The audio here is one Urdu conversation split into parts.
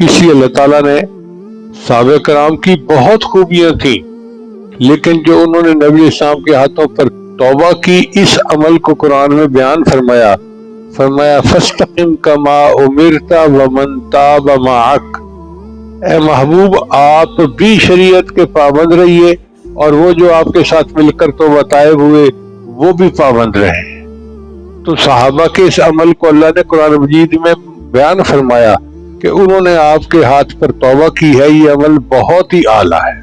اسی اللہ تعالیٰ نے صحابہ کرام کی بہت خوبیاں تھیں، لیکن جو انہوں نے نبی اسلام کے ہاتھوں پر توبہ کی، اس عمل کو قرآن میں بیان فرمایا فَاسْتَقِمْ كَمَا أُمِرْتَ وَمَنْ تَابَ مَعَكَ، اے محبوب آپ بھی شریعت کے پابند رہیے، اور وہ جو آپ کے ساتھ مل کر توبہ طائب ہوئے وہ بھی پابند رہے۔ تو صحابہ کے اس عمل کو اللہ نے قرآن مجید میں بیان فرمایا کہ انہوں نے آپ کے ہاتھ پر توبہ کی ہے، یہ عمل بہت ہی اعلیٰ ہے۔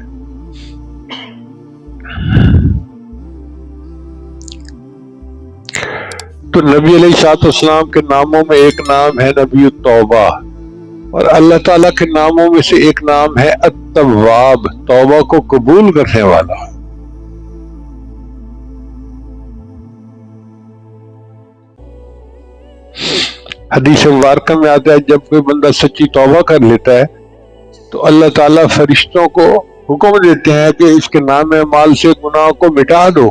تو نبی علیہ الصلوۃ والسلام کے ناموں میں ایک نام ہے نبی التوبہ، اور اللہ تعالیٰ کے ناموں میں سے ایک نام ہے التواب، توبہ کو قبول کرنے والا۔ حدیث مبارکہ میں آتا ہے جب کوئی بندہ سچی توبہ کر لیتا ہے تو اللہ تعالیٰ فرشتوں کو حکم دیتے ہیں کہ اس کے نام اعمال سے گناہ کو مٹا دو،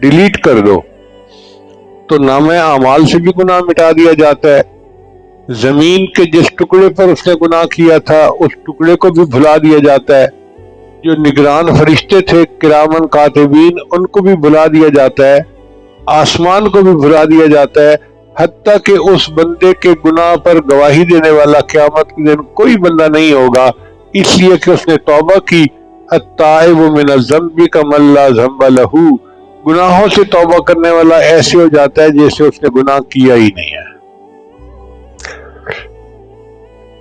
ڈیلیٹ کر دو۔ تو نام اعمال سے بھی گناہ مٹا دیا جاتا ہے، زمین کے جس ٹکڑے پر اس نے گناہ کیا تھا اس ٹکڑے کو بھی بھلا دیا جاتا ہے، جو نگران فرشتے تھے کرامن کاتبین ان کو بھی بھلا دیا جاتا ہے، آسمان کو بھی بھلا دیا جاتا ہے، حتیٰ کہ اس بندے کے گناہ پر گواہی دینے والا قیامت کے دن کوئی بندہ نہیں ہوگا، اس لیے کہ اس نے توبہ کی۔ التائب من الذنب کمن لا ذنب لہ، گناہوں سے توبہ کرنے والا ایسے ہو جاتا ہے جیسے اس نے گناہ کیا ہی نہیں ہے۔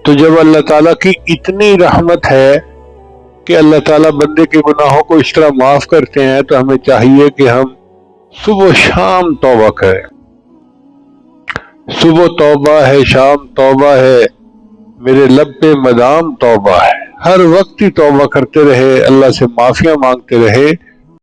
تو جب اللہ تعالیٰ کی اتنی رحمت ہے کہ اللہ تعالیٰ بندے کے گناہوں کو اس طرح معاف کرتے ہیں، تو ہمیں چاہیے کہ ہم صبح و شام توبہ کریں۔ صبح توبہ ہے، شام توبہ ہے، میرے لب پہ مدام توبہ ہے، ہر وقت ہی توبہ کرتے رہے، اللہ سے معافیاں مانگتے رہے،